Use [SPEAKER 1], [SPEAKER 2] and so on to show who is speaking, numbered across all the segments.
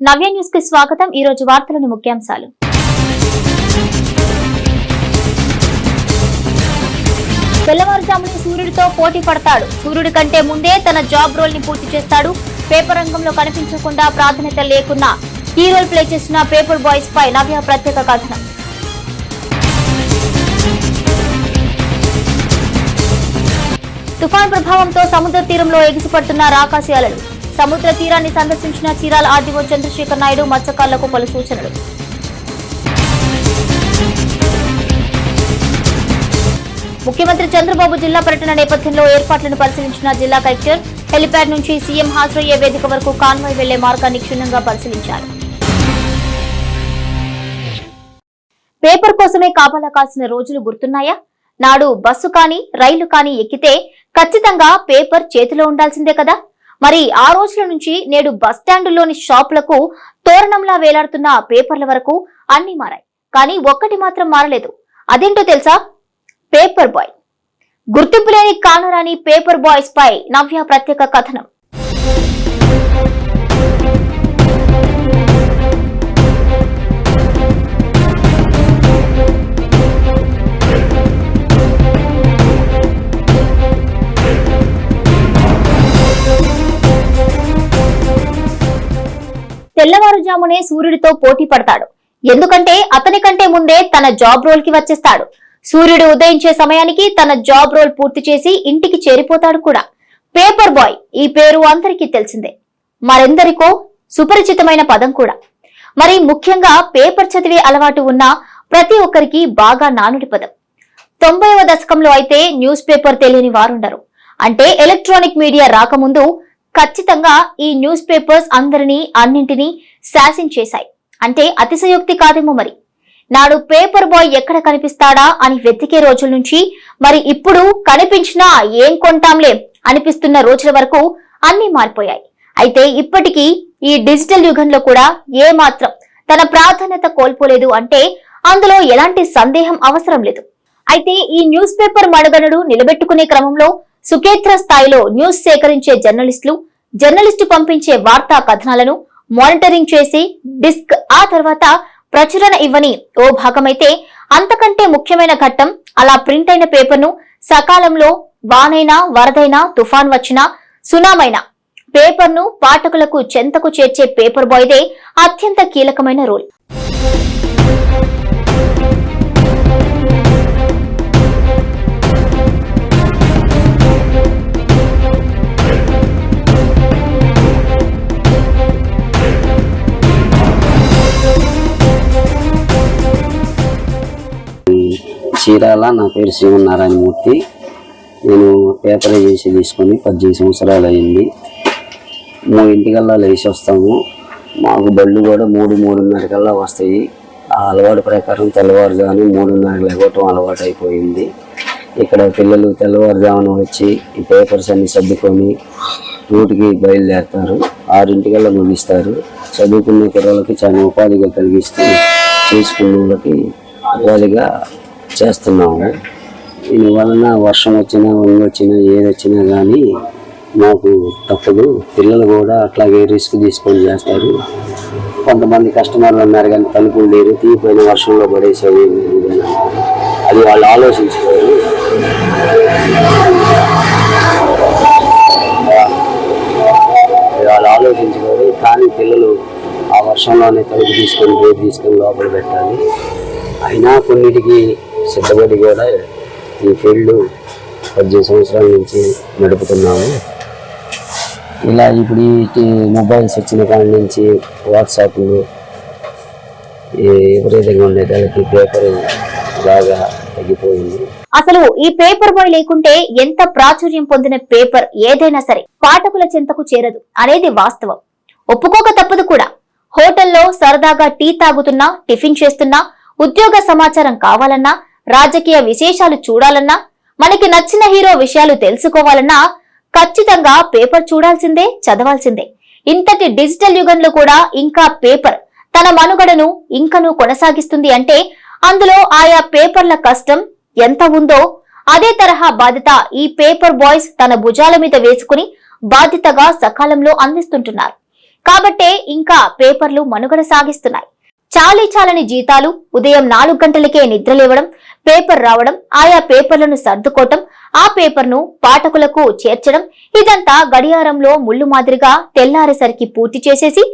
[SPEAKER 1] నవ్య news కి స్వాగతం। ఈ రోజు వార్తలోని ముఖ్యాంశాలు। తెల్లవారుజామున సూర్యుడితో పోటీ పడతాడు। సూర్యుడి కంటే ముందే తన జాబ్ రోల్ ని పూర్తి చేస్తాడు। పేపర్ రంగంలో కనిపించకుండా ప్రాధాన్యత లేకున్నా కీ రోల్ ప్లే చేసిన పేపర్ బాయ్స్ పై నవ్య ప్రత్యేక కథనం। తుఫాన్ ప్రభావంతో సముద్ర తీరంలో ఎగిసిపడుతున్న రాకాసి అలలు। సముద్ర తీరాన్ని సందర్శించిన చీరాల ఆర్డీఓ చంద్రశేఖర్ నాయుడు మత్స్యకారులకు పలు సూచనలు। ముఖ్యమంత్రి చంద్రబాబు జిల్లా పర్యటన నేపథ్యంలో ఏర్పాట్లను పరిశీలించిన జిల్లా కలెక్టర్ హెలిప్యాడ్ నుంచి సీఎం హాజరయ్యే వేదిక వరకు కాన్వాయ్ వెళ్లే మార్గాన్ని క్షుణ్ణంగా పరిశీలించారు। పేపర్ కోసమే కాపలా కాసిన రోజులు గుర్తున్నాయా? నాడు బస్సు కానీ రైలు కానీ ఎక్కితే ఖచ్చితంగా పేపర్ చేతిలో ఉండాల్సిందే కదా। మరి ఆ రోజుల నుంచి నేడు బస్టాండులోని షాపులకు తోరణంలా వేలాడుతున్న పేపర్ల వరకు అన్ని మారాయి, కానీ ఒక్కటి మాత్రం మారలేదు। అదేంటో తెలుసా? Paper boy. గుర్తింపు లేని కానరాని పేపర్ బాయ్స్ పై నవ్య ప్రత్యేక కథనం। తెల్లవారుజామునే సూర్యుడితో పోటీ పడతాడు, ఎందుకంటే అతని కంటే ముందే తన జాబ్ రోల్ కి వచ్చేస్తాడు। సూర్యుడు ఉదయించే సమయానికి తన జాబ్ రోల్ పూర్తి చేసి ఇంటికి చేరిపోతాడు కూడా। పేపర్ బాయ్ ఈ పేరు అందరికీ తెలిసిందే, మరెందరికో సుపరిచితమైన పదం కూడా। మరి ముఖ్యంగా పేపర్ చదివే అలవాటు ఉన్న ప్రతి ఒక్కరికి బాగా నానుడి పదం। 90వ దశకంలో అయితే న్యూస్ పేపర్ తెలియని వారుండరు। అంటే ఎలక్ట్రానిక్ మీడియా రాకముందు ఖచ్చితంగా ఈ న్యూస్ పేపర్స్ అందరినీ అన్నింటినీ శాసించేశాయి అంటే అతిశయోక్తి కాదేమో మరి। నాడు పేపర్ బాయ్ ఎక్కడ కనిపిస్తాడా అని వెతికే రోజుల నుంచి మరి ఇప్పుడు కనిపించినా ఏం కొంటాంలే అనిపిస్తున్న రోజుల వరకు అన్ని మారిపోయాయి। అయితే ఇప్పటికీ ఈ డిజిటల్ యుగంలో కూడా ఏ మాత్రం తన ప్రాధాన్యత కోల్పోలేదు అంటే అందులో ఎలాంటి సందేహం అవసరం లేదు। అయితే ఈ న్యూస్ పేపర్ మనుగడను నిలబెట్టుకునే క్రమంలో సుకేత్ర స్థాయిలో న్యూస్ సేకరించే జర్నలిస్టు పంపించే వార్తా కథనాలను మానిటరింగ్ చేసి డిస్క్ ఆ తర్వాత ప్రచురణ ఇవ్వని ఓ భాగమైతే అంతకంటే ముఖ్యమైన ఘట్టం అలా ప్రింట్ అయిన పేపర్ ను సకాలంలో వానైనా వరదైనా తుఫాన్ వచ్చినా సునామైనా పేపర్ ను పాఠకులకు చెంతకు చేర్చే పేపర్ బాయ్దే అత్యంత కీలకమైన రోల్।
[SPEAKER 2] చీరాల నా పేరు శ్రీమన్నారాయణమూర్తి। నేను పేపర్ ఏజెన్సీ తీసుకొని 18 సంవత్సరాలు అయింది। 3 లేచి వస్తాము, మాకు బళ్ళు కూడా 3-3:30 కల్లా వస్తాయి। ఆ అలవాటు ప్రకారం తెల్లవారుజామున 3:30 లేవటం అలవాటు అయిపోయింది। ఇక్కడ పిల్లలు తెల్లవారుజామున వచ్చి ఈ పేపర్స్ అన్ని సర్దుకొని రూట్కి బయలుదేరుతారు, 6 ముగిస్తారు। చదువుకునే పిల్లలకి చాలా ఉపాధిగా కలిగిస్తూ చేసుకునే వాళ్ళకి ఉపాధిగా చేస్తున్నాము। దీనివలన వర్షం వచ్చినా వంగి వచ్చినా ఏది వచ్చినా కానీ మాకు తప్పదు। పిల్లలు కూడా అట్లాగే రిస్క్ తీసుకొని చేస్తారు। కొంతమంది కస్టమర్లు ఉన్నారు కానీ తలుపులు లేరు, తీగిపోయిన వర్షంలో పడేసేవి అది వాళ్ళు ఆలోచించుకోరు। కానీ పిల్లలు ఆ వర్షంలోనే తలుపు తీసుకొని బోర్డు తీసుకొని లోపల పెట్టాలి। అయినా కొన్నిటికి సిద్ధపడి కూడా ఈ ఫీల్డ్ 18 సంవత్సరాల నుంచి నడుపుతున్నాము। ఇలా ఇప్పుడు ఈ మొబైల్స్ వచ్చిన కాడి నుంచి వాట్సాప్లు విపరీతంగా ఉండేదానికి పేపర్ బాగా తగ్గిపోయింది।
[SPEAKER 1] అసలు ఈ పేపర్ బాయ్ లేకుంటే ఎంత ప్రాచుర్యం పొందిన పేపర్ ఏదైనా సరే పాఠకుల చెంతకు చేరదు అనేది వాస్తవం, ఒప్పుకోక తప్పదు కూడా। హోటల్లో సరదాగా టీ తాగుతున్నా, టిఫిన్ చేస్తున్నా, ఉద్యోగ సమాచారం కావాలన్నా, రాజకీయ విశేషాలు చూడాలన్నా, మనకి నచ్చిన హీరో విషయాలు తెలుసుకోవాలన్నా ఖచ్చితంగా పేపర్ చూడాల్సిందే, చదవాల్సిందే। ఇంతటి డిజిటల్ యుగంలో కూడా ఇంకా పేపర్ తన మనుగడను ఇంకనూ కొనసాగిస్తుంది అంటే అందులో ఆయా పేపర్ల కష్టం ఎంత ఉందో అదే తరహా బాధ్యత ఈ పేపర్ బాయ్స్ తన భుజాల మీద వేసుకుని బాధ్యతగా సకాలంలో అందిస్తుంటున్నారు। కాబట్టే ఇంకా పేపర్లు మనుగడ సాగిస్తున్నాయి. చాలని జీతాలు, ఉదయం 4 గంటలకే నిద్రలేవడం, పేపర్ రావడం, ఆయా పేపర్లను సర్దుకోవటం, ఆ పేపర్ను పాఠకులకు చేర్చడం, ఇదంతా గడియారంలో ముళ్ళు మాదిరిగా తెల్లారేసరికి పూర్తి చేసేసి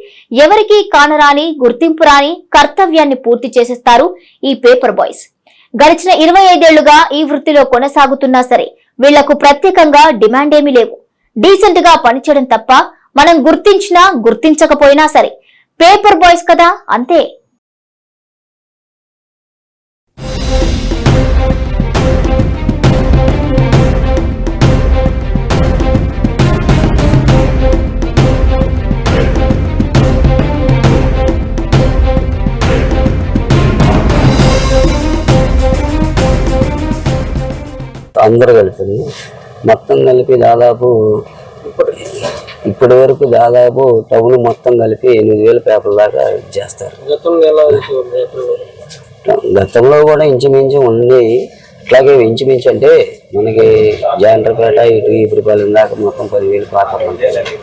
[SPEAKER 1] ఎవరికీ కానరాని, గుర్తింపు రాని కర్తవ్యాన్ని పూర్తి చేసేస్తారు ఈ పేపర్ బాయ్స్. గడిచిన 25 ఏళ్లుగా ఈ వృత్తిలో కొనసాగుతున్నా సరే వీళ్లకు ప్రత్యేకంగా డిమాండ్ ఏమీ లేవు. డీసెంట్ గా పనిచేయడం తప్ప మనం గుర్తించినా గుర్తించకపోయినా సరే పేపర్ బాయ్స్ కదా, అంతే.
[SPEAKER 2] అందరూ కలిపి మొత్తం కలిపి దాదాపు ఇప్పటి వరకు దాదాపు టౌన్ మొత్తం కలిపి 8,000 పేపర్ల దాకా చేస్తారు. గతంలో కూడా ఇంచుమించు ఉండి ఇట్లాగే ఇంచుమించు అంటే మనకి జాండ్రపేట ఇటు ఈపురపాలెం దాకా మొత్తం 10,000 పేపర్లు ఉంటాయి.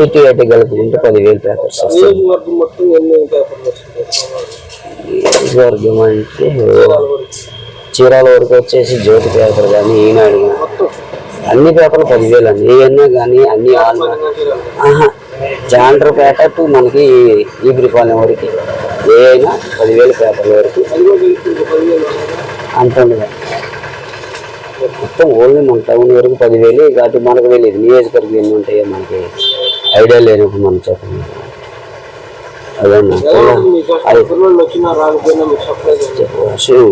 [SPEAKER 2] ఇటు అటు కలుపుకుంటే 10,000 పేపర్స్ వస్తాయి. నియోజకవర్గం అంటే చీరాల వరకు వచ్చేసి జ్యోతి పేపర్ కానీ, ఈనాడు కానీ అన్ని పేపర్లు 10,000 అండి. ఏమన్నా కానీ అన్ని జాండ్రపేట టు మనకి ఈపురపాలెం వరకు ఏ అయినా 10,000 పేపర్ల వరకు అంత ఉండదు. మొత్తం ఓన్లీ మన టౌన్ వరకు 10,000. కాబట్టి మనకు తెలియదు నియోజకవర్గం ఎన్ని ఉంటాయో మనకి ఐడియా లేనప్పుడు మనం చెప్పండి.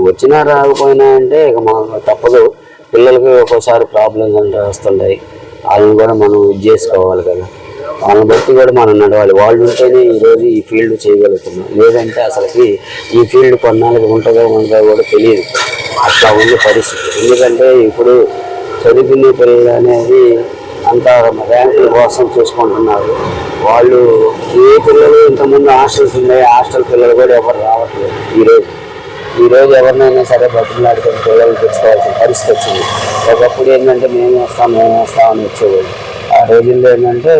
[SPEAKER 2] వచ్చినా రాకపోయినా అంటే ఇక మనకు తప్పదు. పిల్లలకి ఒక్కోసారి ప్రాబ్లమ్స్ అంటే వస్తుంటాయి. వాళ్ళని కూడా మనం ఇది చేసుకోవాలి కదా. వాళ్ళని బట్టి కూడా మనం నడవాలి. వాళ్ళు ఉంటేనే ఈరోజు ఈ ఫీల్డ్ చేయగలుగుతున్నాం. లేదంటే అసలుకి ఈ ఫీల్డ్ కొన్నాళ్ళకి ఉంటుందో ఉండదో కూడా తెలియదు. అట్లా ఉంది పరిస్థితి. ఎందుకంటే ఇప్పుడు చదువుకునే పిల్లలు అనేది అంతా ర్యాంకుల కోసం చూసుకుంటున్నారు. వాళ్ళు ఏ పిల్లలు ఇంతకుముందు హాస్టల్స్ ఉన్నాయి, హాస్టల్ పిల్లలు కూడా ఎవరు రావట్లేదు. ఈరోజు ఎవరినైనా సరే బతుకులాడుకొని పిల్లలు తెచ్చుకోవాల్సిన పరిస్థితి వచ్చింది. ఒకప్పుడు ఏంటంటే మేము వస్తామని వచ్చేవాళ్ళు. ఆ రోజుల్లో ఏంటంటే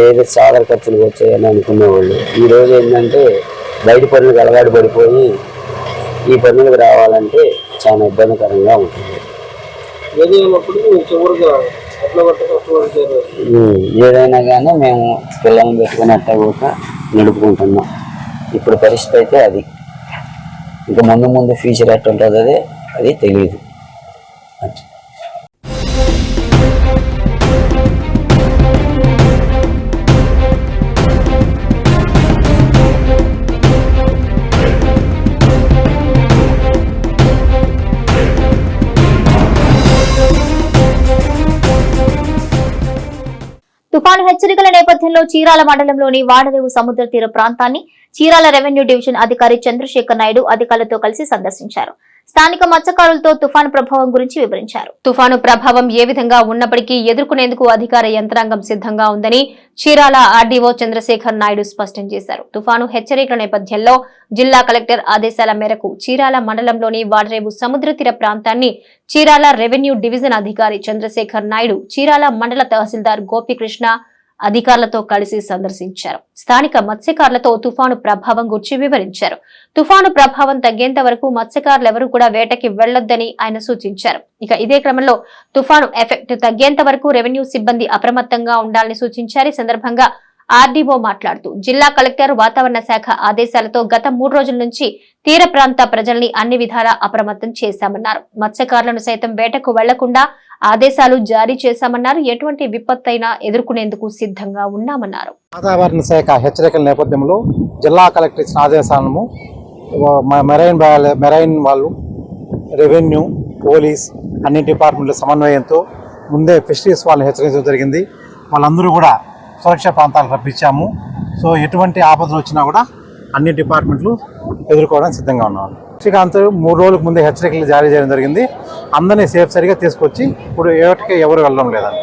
[SPEAKER 2] ఏదో సాగర ఖర్చులు వచ్చాయని అనుకునేవాళ్ళు. ఈరోజు ఏంటంటే బయట పనులకు అలవాటు పడిపోయి ఈ పనులకు రావాలంటే చాలా ఇబ్బందికరంగా ఉంటుంది. ఏదైనా కానీ మేము పిల్లల్ని పెట్టుకుని అట్లా కూడా నడుపుకుంటున్నాం. ఇప్పుడు పరిస్థితి అయితే అది. ఇంకా ముందు ఫ్యూచర్ ఎట్లా ఉంటుంది అది తెలియదు.
[SPEAKER 1] తుఫాను హెచ్చరికల నేపథ్యంలో చీరాల మండలంలోని వాడరేవు సముద్ర తీర ప్రాంతాన్ని చీరాల రెవెన్యూ డివిజన్ అధికారి చంద్రశేఖర్ నాయుడు అధికారులతో కలిసి సందర్శించారు. స్థానిక మత్స్యకారులతో తుఫాను ప్రభావం గురించి వివరించారు. తుఫాను ప్రభావం ఏ విధంగా ఉన్నప్పటికీ ఎదుర్కొనేందుకు అధికార యంత్రాంగం సిద్ధంగా ఉందని చీరాల ఆర్డీఓ చంద్రశేఖర్ నాయుడు స్పష్టం చేశారు. తుఫాను హెచ్చరికల నేపథ్యంలో జిల్లా కలెక్టర్ ఆదేశాల మేరకు చీరాల మండలంలోని వాడరేవు సముద్ర తీర ప్రాంతాన్ని చీరాల రెవెన్యూ డివిజన్ అధికారి చంద్రశేఖర్ నాయుడు చీరాల మండల తహసీల్దార్ గోపికృష్ణ అధికారులతో కలిసి సందర్శించారు. స్థానిక మత్స్యకారులతో తుఫాను ప్రభావం గురించి వివరించారు. తుఫాను ప్రభావం తగ్గేంత వరకు మత్స్యకారులెవరూ కూడా వేటకి వెళ్లొద్దని ఆయన సూచించారు. ఇక ఇదే క్రమంలో తుఫాను ఎఫెక్ట్ తగ్గేంత వరకు రెవెన్యూ సిబ్బంది అప్రమత్తంగా ఉండాలని సూచించారు. ఈ సందర్భంగా ఆర్డీఓ మాట్లాడుతూ జిల్లా కలెక్టర్ వాతావరణ శాఖ ఆదేశాలతో గత 3 రోజుల నుంచి తీర ప్రాంత ప్రజల్ని అన్ని విధాలా అప్రమత్తం చేశామన్నారు. మత్స్యకారులను సైతం వేటకు వెళ్లకుండా ఆదేశాలు జారీ చేశామన్నారు. ఎటువంటి విపత్తైనా ఎదుర్కొనేందుకు సిద్ధంగా ఉన్నామన్నారు.
[SPEAKER 3] వాతావరణ శాఖ హెచ్చరికల నేపథ్యంలో జిల్లా కలెక్టర్ ఇచ్చిన ఆదేశాలను మెరైన్ వాళ్ళు, రెవెన్యూ, పోలీస్ అన్ని డిపార్ట్మెంట్ల సమన్వయంతో ముందే ఫిషరీస్ వాళ్ళని హెచ్చరించడం జరిగింది. వాళ్ళందరూ కూడా సురక్షా ప్రాంతాలకు రప్పించాము. సో ఎటువంటి ఆపదలు వచ్చినా కూడా అన్ని డిపార్ట్మెంట్లు ఎదుర్కోవడానికి సిద్ధంగా ఉన్నాము. శ్రీకాంత్ 3 రోజులకు ముందే హెచ్చరికలు జారీ చేయడం జరిగింది. అందరినీ సేఫ్ సరిగా తీసుకొచ్చి ఇప్పుడు ఎవరు వెళ్ళడం లేదండి.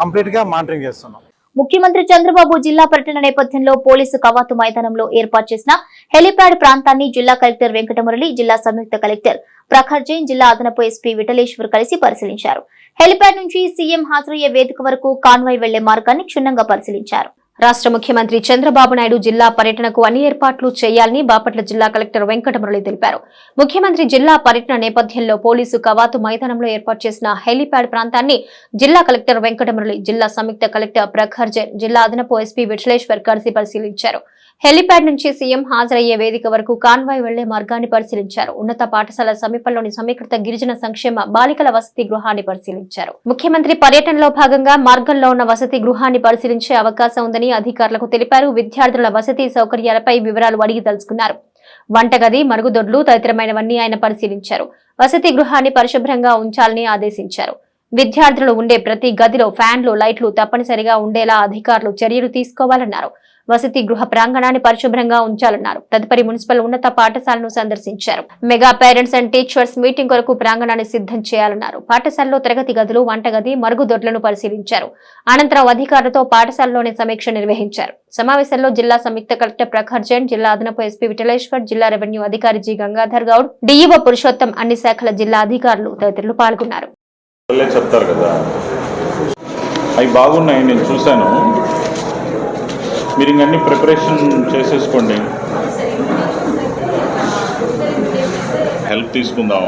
[SPEAKER 3] కంప్లీట్గా మానిటరింగ్ చేస్తున్నాం.
[SPEAKER 1] ముఖ్యమంత్రి చంద్రబాబు జిల్లా పర్యటన నేపథ్యంలో పోలీసు కవాతు మైదానంలో ఏర్పాటు చేసిన హెలిప్యాడ్ ప్రాంతాన్ని జిల్లా కలెక్టర్ వెంకటమురళి, జిల్లా సంయుక్త కలెక్టర్ ప్రఖర్ జైన్, జిల్లా అదనపు ఎస్పీ విఠలేశ్వర్ కలిసి పరిశీలించారు. హెలిప్యాడ్ నుంచి సీఎం హాజరయ్యే వేదిక వరకు కాన్వాయ్ వెళ్లే మార్గాన్ని క్షుణ్ణంగా పరిశీలించారు. రాష్ట్ర ముఖ్యమంత్రి చంద్రబాబు నాయుడు జిల్లా పర్యటనకు అన్ని ఏర్పాట్లు చేయాలని బాపట్ల జిల్లా కలెక్టర్ వెంకటమురళి తెలిపారు. ముఖ్యమంత్రి జిల్లా పర్యటన నేపథ్యంలో పోలీసు కవాతు మైదానంలో ఏర్పాటు చేసిన హెలీప్యాడ్ ప్రాంతాన్ని జిల్లా కలెక్టర్ వెంకటమురళి, జిల్లా సంయుక్త కలెక్టర్ ప్రఖర్ జైన్, జిల్లా అదనపు ఎస్పీ విఠలేశ్వర్ కలిసి పరిశీలించారు. హెలీప్యాడ్ నుంచి సీఎం హాజరయ్యే వేదిక వరకు కాన్వాయ్ వెళ్లే మార్గాన్ని పరిశీలించారు. ఉన్నత పాఠశాల సమీపంలోని సమీకృత గిరిజన సంక్షేమ బాలికల వసతి గృహాన్ని పరిశీలించారు. ముఖ్యమంత్రి పర్యటనలో భాగంగా మార్గంలో ఉన్న వసతి గృహాన్ని పరిశీలించే అవకాశం ఉందని అధికారులకు తెలిపారు. విద్యార్థుల వసతి సౌకర్యాలపై వివరాలు అడిగి తెలుసుకున్నారు. వంటగది, మరుగుదొడ్లు తదితరమైనవన్నీ ఆయన పరిశీలించారు. వసతి గృహాన్ని పరిశుభ్రంగా ఉంచాలని ఆదేశించారు. విద్యార్థులు ఉండే ప్రతి గదిలో ఫ్యాన్లు, లైట్లు తప్పనిసరిగా ఉండేలా అధికారులు చర్యలు తీసుకోవాలన్నారు. వసతి గృహ ప్రాంగణాన్ని పరిశుభ్రంగా ఉంచాలన్నారు. తదుపరి మున్సిపల్ ఉన్నత పాఠశాలను సందర్శించారు. Mega parents and teachers meeting కొరకు ప్రాంగణాన్ని సిద్ధం చేయాలన్నారు. పాఠశాలలో తరగతి గదులు, వంటగది, మరుగుదొడ్లను పరిశీలించారు. అనంతరం అధికారులతో పాఠశాలలోని సమీక్ష నిర్వహించారు. సమావేశంలో జిల్లా సంయుక్త కలెక్టర్ ప్రఖర్ జైన్, జిల్లా అదనపు ఎస్పీ విఠలేశ్వర్, జిల్లా రెవెన్యూ అధికారి జి గంగాధర్ గౌడ్, డిఈఓ పురుషోత్తం, అన్ని శాఖల జిల్లా అధికారులు తదితరులు పాల్గొన్నారు.
[SPEAKER 4] చెప్తారు కదా, అవి బాగున్నాయి, నేను చూశాను. మీరు ఇంకన్నీ ప్రిపరేషన్ చేసేసుకోండి. హెల్ప్ తీసుకుందాం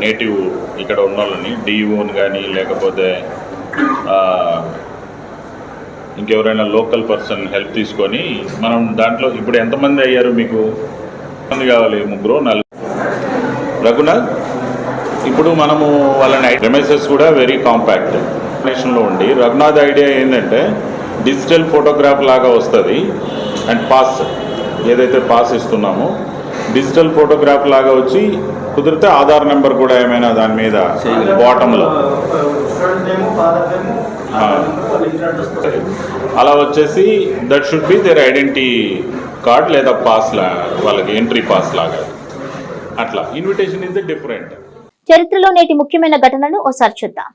[SPEAKER 4] నేటివ్ ఇక్కడ ఉన్న వాళ్ళని, డిఈఓని కానీ లేకపోతే ఇంకెవరైనా లోకల్ పర్సన్ హెల్ప్ తీసుకొని మనం దాంట్లో ఇప్పుడు ఎంతమంది అయ్యారు, మీకు ఎంతమంది కావాలి? 3, 4. రఘునాథ్, ఇప్పుడు మనము వాళ్ళని రెమెసెస్ కూడా వెరీ కాంపాక్ట్ నేషన్లో ఉండి, రఘునాథ్ ఐడియా ఏంటంటే డిజిటల్ ఫోటోగ్రాఫ్ లాగా వస్తుంది. అండ్ పాస్ ఏదైతే పాస్ ఇస్తున్నామో డిజిటల్ ఫోటోగ్రాఫ్ లాగా వచ్చి, కుదిరితే ఆధార్ నెంబర్ కూడా ఏమైనా దాని మీద బాటంలో అలా వచ్చేసి that should be there identity card లేదా పాస్ వాళ్ళకి ఎంట్రీ పాస్ లాగా. అట్లా ఇన్విటేషన్ ఇస్ డిఫరెంట్.
[SPEAKER 1] చరిత్రలో నేటి ముఖ్యమైన ఘటనలను ఓసారి చూద్దాం.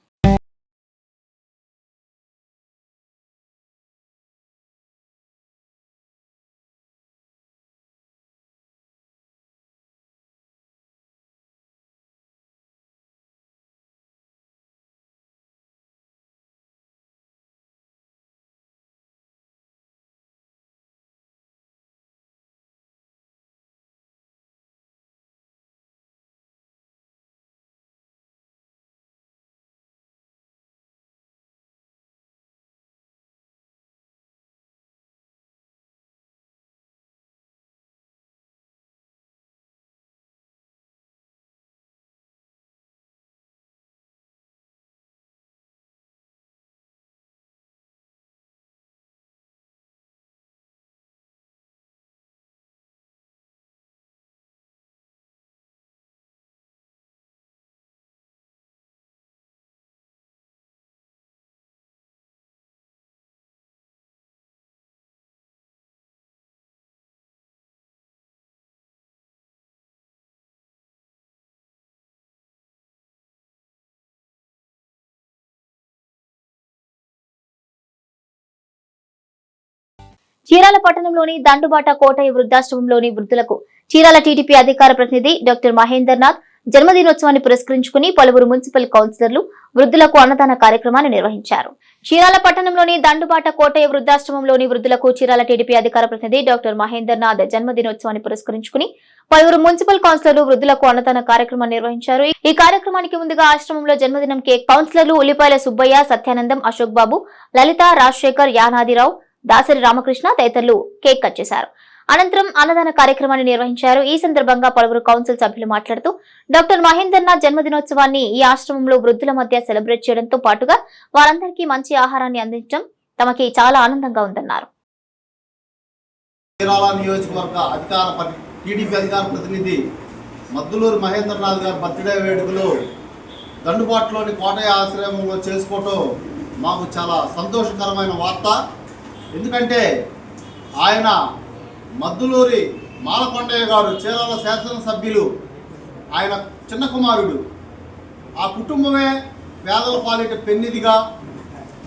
[SPEAKER 1] చీరాల పట్టణంలోని దండుబాట కోటయ్య వృద్ధాశ్రమంలోని వృద్ధులకు చీరాల టీడీపీ అధికార ప్రతినిధి డాక్టర్ మహేందర్ నాథ్ జన్మదినోత్సవాన్ని పురస్కరించుకుని పలువురు మున్సిపల్ కౌన్సిలర్లు వృద్ధులకు అన్నదాన కార్యక్రమాన్ని నిర్వహించారు. చీరాల పట్టణంలోని దండుబాట కోటయ్య వృద్ధాశ్రమంలోని వృద్ధులకు చీరాల టీడీపీ అధికార ప్రతినిధి డాక్టర్ మహేందర్ నాథ్ జన్మదినోత్సవాన్ని పురస్కరించుకుని పలువురు మున్సిపల్ కౌన్సిలర్లు వృద్ధులకు అన్నదాన కార్యక్రమాన్ని నిర్వహించారు. ఈ కార్యక్రమానికి ముందుగా ఆశ్రమంలో జన్మదినం కేక్ కౌన్సిలర్లు ఉల్లిపాయల సుబ్బయ్య, సత్యానందం, అశోక్ బాబు, లలిత, రాజశేఖర్, యానాదిరావు, దాసరి రామకృష్ణ తదితరులు కేక్ కట్ చేశారు. అనంతరం అన్నదాన కార్యక్రమాన్ని నిర్వహించారు. ఈ సందర్భంగా పలువురు కౌన్సిల్ సభ్యులు మాట్లాడుతూ డాక్టర్ మహేందర్ నాథ్ జన్మదినోత్సవాన్ని ఈ ఆశ్రమంలో వృద్ధుల మధ్య సెలబ్రేట్ చేయడంతో పాటుగా వారందరికీ మంచి ఆహారాన్ని అందించడం తమకి చాలా ఆనందంగా ఉందన్నారు.
[SPEAKER 5] టీడీపీ అధికార ప్రతినిధి మద్దులూరు మహేందర్ నాథ్ గారి బర్త్డే వేడుకలు దండుబాటులోని కోటయ్య ఆశ్రమంలో చేసుకోవటం మాకు చాలా సంతోషకరమైన వార్త. ఎందుకంటే ఆయన మద్దులూరి మాలకొండయ్య గారు చీరాల శాసనసభ్యులు, ఆయన చిన్న కుమారుడు. ఆ కుటుంబమే పేదల పాలిట పెన్నిదిగా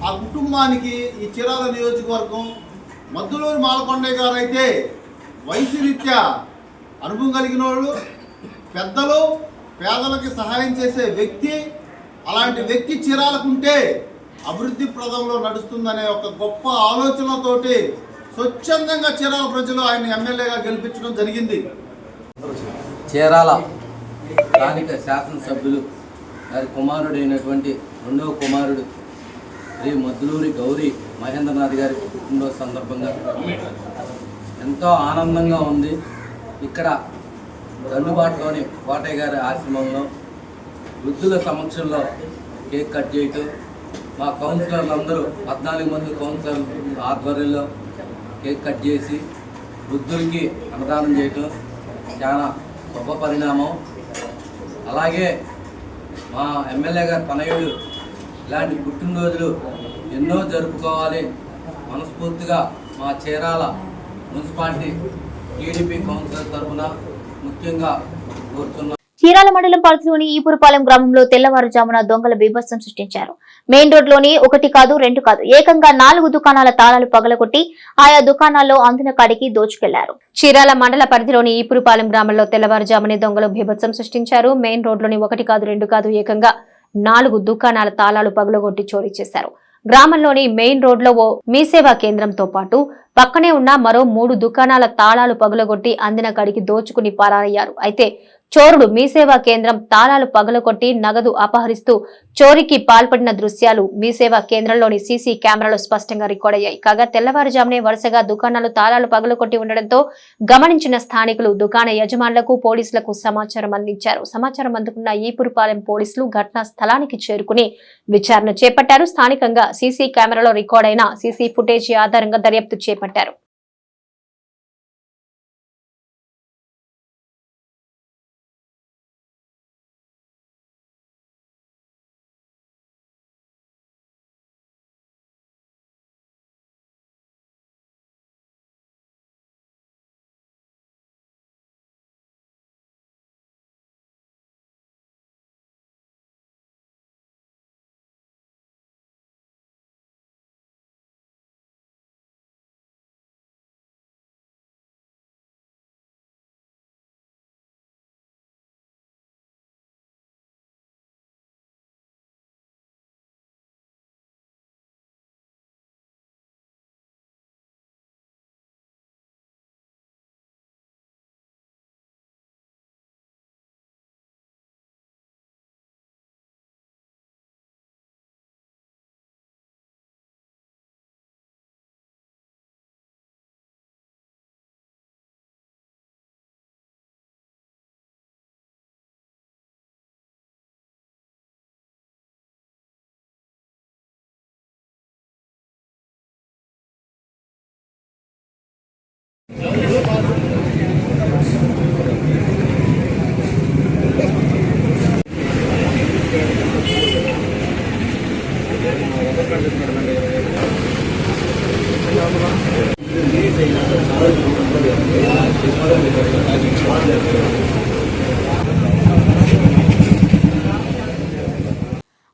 [SPEAKER 5] ఆ కుటుంబానికి ఈ చీరాల నియోజకవర్గం మద్దులూరి మాలకొండయ్య గారు అయితే వయసు రీత్యా అనుభవం కలిగిన వాళ్ళు, పెద్దలు, పేదలకి సహాయం చేసే వ్యక్తి. అలాంటి వ్యక్తి చీరాలకుంటే అభివృద్ధి ప్రదంలో నడుస్తుందనే ఒక గొప్ప ఆలోచనతోటి స్వచ్ఛందంగా చీరాల ప్రజలు ఆయన ఎమ్మెల్యేగా గెలిపించడం జరిగింది.
[SPEAKER 6] చీరాల స్థానిక శాసనసభ్యులు గారి కుమారుడైనటువంటి రెండవ కుమారుడు శ్రీ మద్దులూరి గౌరీ మహేంద్రనాథ్ గారి పుట్టినరోజు సందర్భంగా ఎంతో ఆనందంగా ఉంది. ఇక్కడ దండుబాటులోని కోటయ్య గారి ఆశ్రమంలో వృద్ధుల సమక్షంలో కేక్ కట్ చేయటం, మా కౌన్సిలర్లు అందరూ 14 మంది కౌన్సిలర్ల ఆధ్వర్యంలో కేక్ కట్ చేసి వృద్ధులకి అన్నదానం చేయటం చాలా గొప్ప పరిణామం. అలాగే మా ఎమ్మెల్యే గారి తనయుడు ఇలాంటి పుట్టినరోజులు ఎన్నో జరుపుకోవాలి మనస్ఫూర్తిగా మా చీరాల మున్సిపాలిటీ టీడీపీ కౌన్సిలర్ తరఫున ముఖ్యంగా కోరుతున్నాం.
[SPEAKER 1] చీరాల మండలం పరిధిలోని ఈపురపాలెం గ్రామంలో తెల్లవారుజామున దొంగల బీభత్సం సృష్టించారు. మెయిన్ రోడ్ లోని 1 కాదు 2 కాదు ఏకంగా 4 దుకాణాల తాళాలు పగలగొట్టి ఆయా దుకాణాల్లో అందిన కాడికి దోచుకెళ్లారు. చీరాల మండల పరిధిలోని ఈపురపాలెం గ్రామంలో తెల్లవారుజామునే దొంగలు బీభత్సం సృష్టించారు. మెయిన్ రోడ్ లోని 1 కాదు 2 కాదు ఏకంగా 4 దుకాణాల తాళాలు పగలగొట్టి చోరీ చేశారు. గ్రామంలోని మెయిన్ రోడ్ లో ఓ మీ సేవా కేంద్రంతో పాటు పక్కనే ఉన్న మరో 3 దుకాణాల తాళాలు పగలగొట్టి అందిన కాడికి దోచుకుని పారయ్యారు. అయితే చోరుడు మీ సేవా కేంద్రం తాళాలు పగలగొట్టి నగదు అపహరిస్తూ చోరీకి పాల్పడిన దృశ్యాలు మీ సేవా కేంద్రంలోని సీసీ కెమెరాలో స్పష్టంగా రికార్డ్ అయ్యాయి. కాగా తెల్లవారుజామునే వరుసగా దుకాణాలు తాళాలు పగలగొట్టి ఉండడంతో గమనించిన స్థానికులు దుకాణ యజమానులకు పోలీసులకు సమాచారం అందించారు. సమాచారం అందుకున్న ఈపురపాలెం పోలీసులు ఘటనా స్థలానికి చేరుకుని విచారణ చేపట్టారు. స్థానికంగా సీసీ కెమెరాలో రికార్డ్ అయిన సీసీ ఫుటేజీ ఆధారంగా దర్యాప్తు చేపట్టారు.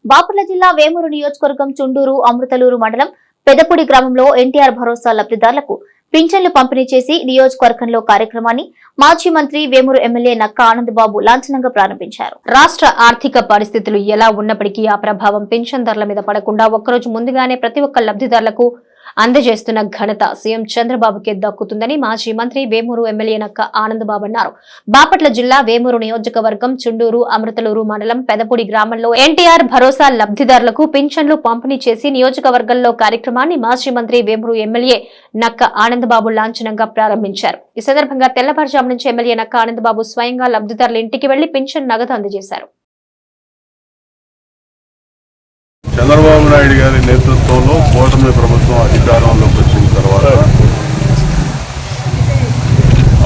[SPEAKER 1] బాపట్ల జిల్లా వేమూరు నియోజకవర్గం చుండూరు అమృతలూరు మండలం పెదపూడి గ్రామంలో ఎన్టీఆర్ భరోసా లబ్ధిదారులకు పింఛన్లు పంపిణీ చేసి నియోజకవర్గంలో కార్యక్రమాన్ని మాజీ మంత్రి వేమూరు ఎమ్మెల్యే నక్క ఆనందబాబు లాంఛనంగా ప్రారంభించారు. రాష్ట్ర ఆర్థిక పరిస్థితులు ఎలా ఉన్నప్పటికీ ఆ ప్రభావం పింఛన్దారుల మీద పడకుండా ఒక్కరోజు ముందుగానే ప్రతి ఒక్క లబ్ధిదారులకు అందజేస్తున్న ఘనత సీఎం చంద్రబాబుకే దక్కుతుందని మాజీ మంత్రి వేమూరు ఎమ్మెల్యే నక్క ఆనందబాబు అన్నారు. బాపట్ల జిల్లా వేమూరు నియోజకవర్గం చుండూరు అమృతలూరు మండలం పెదపూడి గ్రామంలో ఎన్టీఆర్ భరోసా లబ్ధిదారులకు పింఛన్లు పంపిణీ చేసి నియోజకవర్గంలో కార్యక్రమాన్ని మాజీ మంత్రి వేమూరు ఎమ్మెల్యే నక్క ఆనందబాబు లాంఛనంగా ప్రారంభించారు. ఈ సందర్భంగా తెల్లవారుజాము నుంచి ఎమ్మెల్యే నక్క ఆనందబాబు స్వయంగా లబ్ధిదారుల ఇంటికి వెళ్లి పింఛన్ నగదు అందజేశారు.
[SPEAKER 7] చంద్రబాబు నాయుడు గారి నేతృత్వంలో కూటమి ప్రభుత్వం అధికారంలోకి వచ్చిన తర్వాత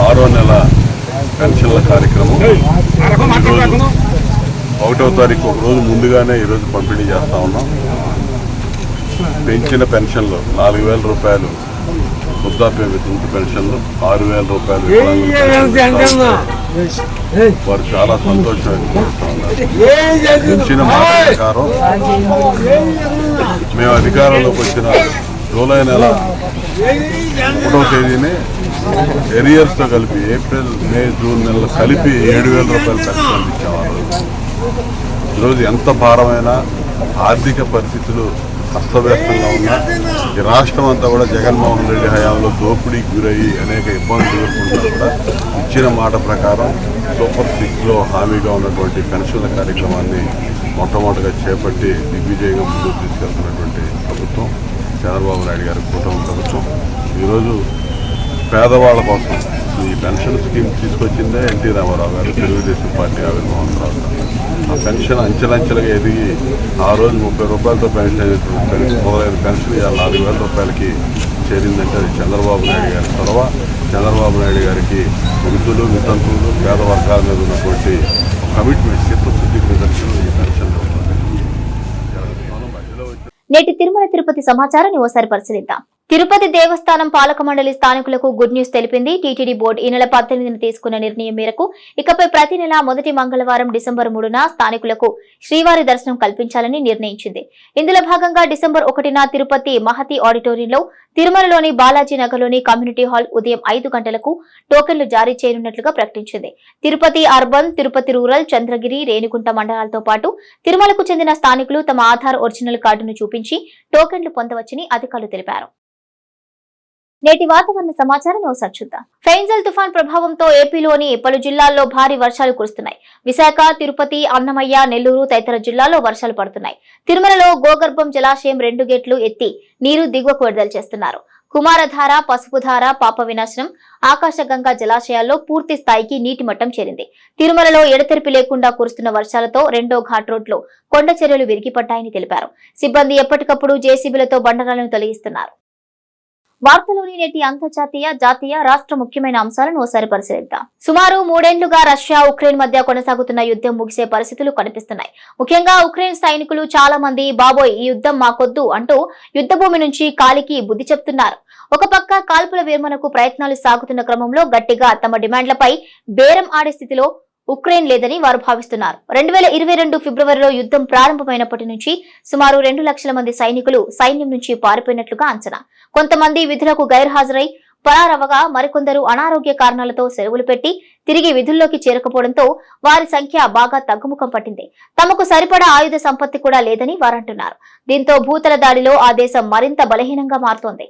[SPEAKER 7] 6వ నెల పెన్షన్ల కార్యక్రమం ఈరోజు 1వ తారీఖు ఒక రోజు ముందుగానే ఈరోజు పంపిణీ చేస్తా ఉన్నాం. పెంచిన పెన్షన్లు 4,000 రూపాయలు వృద్ధాప్య వితంతు పెన్షన్లు, 6,000 రూపాయలు వారు చాలా సంతోషం వ్యక్తం ఉన్నారు. పెంచిన మాట ప్రకారం మేము అధికారంలోకి వచ్చిన జూలై నెల 1వ తేదీనే ఎరియర్స్తో కలిపి ఏప్రిల్, మే, జూన్ నెలలు కలిపి 7,000 రూపాయలు పెన్షన్ ఇచ్చాము. ఈరోజు ఎంత భారమైన ఆర్థిక పరిస్థితులు అస్తవ్యస్తంగా ఉన్న ఈ రాష్ట్రం అంతా కూడా జగన్మోహన్ రెడ్డి హయాంలో దోపిడీకి గురయ్యి అనేక ఇబ్బందులు ఎదుర్కొంటూ కూడా ఇచ్చిన మాట ప్రకారం సూపర్ 6లో హామీగా ఉన్నటువంటి పెన్షన్ల కార్యక్రమాన్ని మొట్టమొదటిగా చేపట్టి దిగ్విజయంగా ముందుకు తీసుకెళ్తున్నటువంటి ప్రభుత్వం చంద్రబాబు నాయుడు గారి కూటమి ప్రభుత్వం. ఈరోజు పేదవాళ్ళ కోసం ఈ పెన్షన్ స్కీమ్ తీసుకొచ్చిందే ఎన్టీ రామారావు గారు, తెలుగుదేశం పార్టీ ఆవిర్భావం తర్వాత. ఆ పెన్షన్ అంచెలంచెలుగా ఎదిగి ఆ రోజు 30 రూపాయలతో పెన్షన్ అయినటువంటి మొదలైన పెన్షన్ ఇవాళ 4,000 రూపాయలకి చేరిందంటే అది చంద్రబాబు నాయుడు గారి చొరవ. చంద్రబాబు నాయుడు గారికి వృద్ధులు, వితంతువులు, పేద వర్గాల మీద ఉన్నటువంటి కమిట్మెంట్, చిత్తశుద్ధికి నిదర్శనం ఈ పెన్షన్లో ఉంటుంది.
[SPEAKER 1] నేటి తిరుమల తిరుపతి సమాచారాన్ని ఓసారి పరిశీలిద్దాం. తిరుపతి దేవస్థానం పాలక మండలి స్థానికులకు గుడ్ న్యూస్ తెలిపింది. టీటీడీ బోర్డు ఈ నెల 18న తీసుకున్న నిర్ణయం మేరకు ఇకపై ప్రతి నెల మొదటి మంగళవారం డిసెంబర్ 3న స్థానికులకు శ్రీవారి దర్శనం కల్పించాలని నిర్ణయించింది. ఇందులో భాగంగా డిసెంబర్ 1న తిరుపతి మహతి ఆడిటోరియంలో, తిరుమలలోని బాలాజీ నగర్లోని కమ్యూనిటీ హాల్ ఉదయం 5 గంటలకు టోకెన్లు జారీ చేయనున్నట్లుగా ప్రకటించింది. తిరుపతి అర్బన్, తిరుపతి రూరల్, చంద్రగిరి, రేణిగుంట మండలాలతో పాటు తిరుమలకు చెందిన స్థానికులు తమ ఆధార్ ఒరిజినల్ కార్డును చూపించి టోకెన్లు పొందవచ్చని అధికారులు తెలిపారు. నేటి వాతావరణ సమాచారం ఒకసారి చూద్దాం. ఫెయిన్జల్ తుఫాన్ ప్రభావంతో ఏపీలోని పలు జిల్లాల్లో భారీ వర్షాలు కురుస్తున్నాయి. విశాఖ, తిరుపతి, అన్నమయ్య, నెల్లూరు తదితర జిల్లాల్లో వర్షాలు పడుతున్నాయి. తిరుమలలో గోగర్భం జలాశయం 2 గేట్లు ఎత్తి నీరు దిగువకు విడుదల చేస్తున్నారు. కుమారధార, పసుపుధార, పాప వినాశనం, ఆకాశగంగా జలాశయాల్లో పూర్తి స్థాయికి నీటి మట్టం చేరింది. తిరుమలలో ఎడతెరిపి లేకుండా కురుస్తున్న వర్షాలతో 2వ ఘాట్ రోడ్లో కొండ చర్యలు విరిగిపడ్డాయని తెలిపారు. సిబ్బంది ఎప్పటికప్పుడు జేసీబీలతో బండరాలను తొలగిస్తున్నారు. వార్తలోని నేటి అంతర్జాతీయ, జాతీయ, రాష్ట్ర ముఖ్యమైన అంశాలను ఓసారి పరిశీలిద్దాం. సుమారు 3 ఏళ్లుగా రష్యా, ఉక్రెయిన్ మధ్య కొనసాగుతున్న యుద్ధం ముగిసే పరిస్థితులు కనిపిస్తున్నాయి. ముఖ్యంగా ఉక్రెయిన్ సైనికులు చాలా మంది బాబోయ్ ఈ యుద్ధం మాకొద్దు అంటూ యుద్ధభూమి నుంచి కాలికి బుద్ధి చెప్తున్నారు. ఒక పక్క కాల్పుల విరమణకు ప్రయత్నాలు సాగుతున్న క్రమంలో గట్టిగా తమ డిమాండ్లపై బేరం ఆడే స్థితిలో ఉక్రెయిన్ లేదని వారు భావిస్తున్నారు. 2022 ఫిబ్రవరిలో యుద్ధం ప్రారంభమైనప్పటి నుంచి సుమారు 2 లక్షల మంది సైనికులు సైన్యం నుంచి పారిపోయినట్లుగా అంచనా. కొంతమంది విధులకు గైర్హాజరై పరారవగా, మరికొందరు అనారోగ్య కారణాలతో సెలవులు పెట్టి తిరిగి విధుల్లోకి చేరకపోవడంతో వారి సంఖ్య బాగా తగ్గుముఖం పట్టింది. తమకు సరిపడా ఆయుధ సంపత్తి కూడా లేదని వారంటున్నారు. దీంతో భూతల దాడిలో ఆ దేశం మరింత బలహీనంగా మారుతోంది.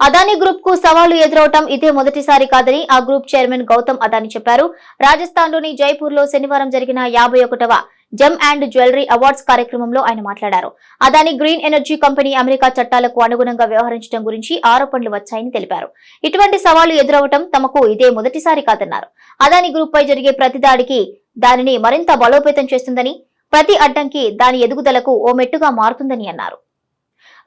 [SPEAKER 1] అదానీ గ్రూప్ కు సవాళ్లు ఎదురవటం ఇదే మొదటిసారి కాదని ఆ గ్రూప్ చైర్మన్ గౌతమ్ అదానీ చెప్పారు. రాజస్థాన్లోని జైపూర్ లో శనివారం జరిగిన 51వ జెమ్ అండ్ జ్యువెలరీ అవార్డ్స్ కార్యక్రమంలో ఆయన మాట్లాడారు. Adani green energy company America చట్టాలకు అనుగుణంగా వ్యవహరించడం గురించి ఆరోపణలు వచ్చాయని తెలిపారు. ఇటువంటి సవాళ్లు ఎదురవటం తమకు ఇదే మొదటిసారి కాదన్నారు. అదానీ గ్రూప్ పై జరిగే ప్రతి దాడికి దానిని మరింత బలోపేతం చేస్తుందని, ప్రతి అడ్డంకి దాని ఎదుగుదలకు ఓ మెట్టుగా మారుతుందని అన్నారు.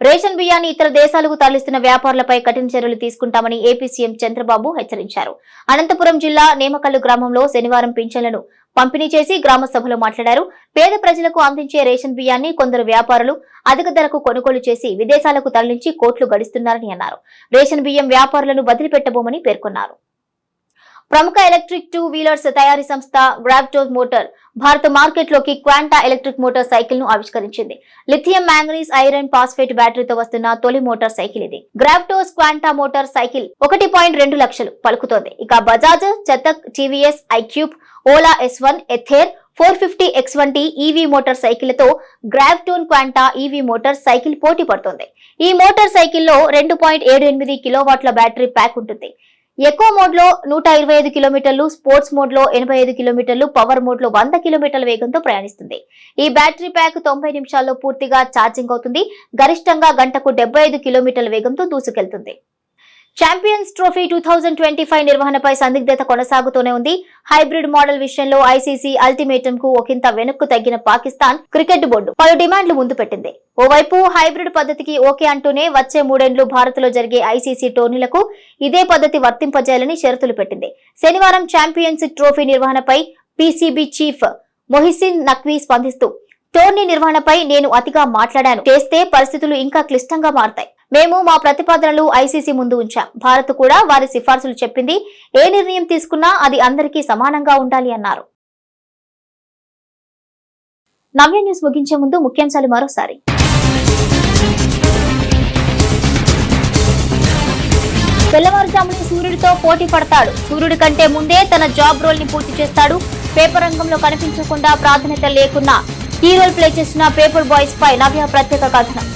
[SPEAKER 1] రేషన్ బియ్యాన్ని ఇతర దేశాలకు తరలిస్తున్న వ్యాపారులపై కఠిన చర్యలు తీసుకుంటామని ఏపీ సీఎం చంద్రబాబు హెచ్చరించారు. అనంతపురం జిల్లా నేమకల్లు గ్రామంలో శనివారం పింఛన్లను పంపిణీ చేసి గ్రామ సభలో మాట్లాడారు. పేద ప్రజలకు అందించే రేషన్ బియ్యాన్ని కొందరు వ్యాపారులు అధిక ధరకు కొనుగోలు చేసి విదేశాలకు తరలించి కోట్లు గడిస్తున్నారని అన్నారు. రేషన్ బియ్యం వ్యాపారులను వదిలిపెట్టబోమని పేర్కొన్నారు. ప్రముఖ ఎలక్ట్రిక్ 2 వీలర్స్ తయారీ సంస్థ గ్రావిటో మోటార్ భారత మార్కెట్లోకి క్వాంటా ఎలక్ట్రిక్ మోటార్ సైకిల్ ను ఆవిష్కరించింది. లిథియం మ్యాంగనీస్ ఐరన్ ఫాస్ఫేట్ బ్యాటరీతో వస్తున్న తొలి మోటార్ సైకిల్ ఇది. గ్రావిటోస్ క్వాంటా మోటార్ సైకిల్ 1.2 లక్షలు పలుకుతోంది. ఇక Bajaj, Chetak, TVS, iQube, Ola S1, Ather 450X వంటి ఈవీ మోటార్ సైకిళ్లతో Gravton Quanta EV motorcycle పోటీ పడుతోంది. ఈ మోటార్ సైకిల్లో 2.78 కిలోవాట్ల బ్యాటరీ ప్యాక్ ఉంటుంది. ఎకో మోడ్ లో 125 కిలోమీటర్లు, స్పోర్ట్స్ మోడ్ లో 85 కిలోమీటర్లు, పవర్ మోడ్ లో 100 కిలోమీటర్ల వేగంతో ప్రయాణిస్తుంది. ఈ బ్యాటరీ ప్యాక్ 90 నిమిషాల్లో పూర్తిగా ఛార్జింగ్ అవుతుంది. గరిష్టంగా గంటకు 75 కిలోమీటర్ల వేగంతో దూసుకెళ్తుంది. ఛాంపియన్స్ ట్రోఫీ 2025 నిర్వహణపై సందిగ్ధత కొనసాగుతూనే ఉంది. హైబ్రిడ్ మోడల్ విషయంలో ఐసీసీ అల్టిమేటం కు ఒకంత వెనక్కు తగ్గిన పాకిస్తాన్ క్రికెట్ బోర్డు పలు డిమాండ్లు ముందు పెట్టింది. ఓవైపు హైబ్రిడ్ పద్ధతికి ఓకే అంటూనే వచ్చే 3 ఏళ్లు భారత్ లో జరిగే ఐసీసీ టోర్నీలకు ఇదే పద్ధతి వర్తింపజేయాలని షరతులు పెట్టింది. శనివారం ఛాంపియన్స్ ట్రోఫీ నిర్వహణపై పీసీబీ చీఫ్ మొహిసిన్ నఖ్వీ స్పందిస్తూ, టోర్నీ నిర్వహణపై నేను అతిగా మాట్లాడాను. చేస్తే పరిస్థితులు ఇంకా క్లిష్టంగా మారతాయి. మేము మా ప్రతిపాదనలు ఐసీసీ ముందు ఉంచాం. భారత్ కూడా వారి సిఫార్సులు చెప్పింది. ఏ నిర్ణయం తీసుకున్నా అది అందరికీ సమానంగా ఉండాలి అన్నారు. నవ్య న్యూస్ ముగించే ముందు ముఖ్యాంశాలు మరోసారి. తెల్లవారుజామున సూర్యుడితో పోటీ పడతాడు. సూర్యుడి కంటే ముందే తన జాబ్ రోల్ ని పూర్తి చేస్తాడు. పేపర్ రంగంలో కనిపించకుండా ప్రాధాన్యత లేకున్నా కీ రోల్ ప్లే చేసిన పేపర్ బాయ్స్ పై నవ్య ప్రత్యేక కథనం.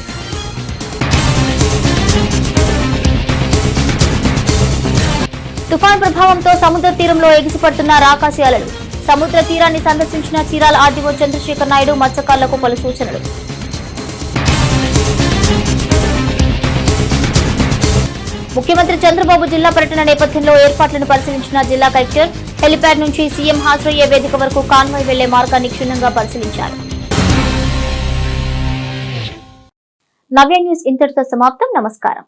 [SPEAKER 1] తుఫాన్ ప్రభావంతో సముద్ర తీరంలో ఎగిసిపడుతున్న రాకాసి అలలు. సముద్ర తీరాన్ని సందర్శించిన చీరాల ఆర్డీఓ చంద్రశేఖర్ నాయుడు మత్స్యకారులకు పలు సూచనలు. ముఖ్యమంత్రి చంద్రబాబు జిల్లా పర్యటన నేపథ్యంలో ఏర్పాట్లను పరిశీలించిన జిల్లా కలెక్టర్. హెలిప్యాడ్ నుంచి సీఎం హాజరయ్యే వేదిక వరకు కాన్వాయ్ వెళ్లే మార్గాన్ని క్షుణ్ణంగా పరిశీలించారు. నవ్య న్యూస్ ఇంతటితో సమాప్తం. నమస్కారం.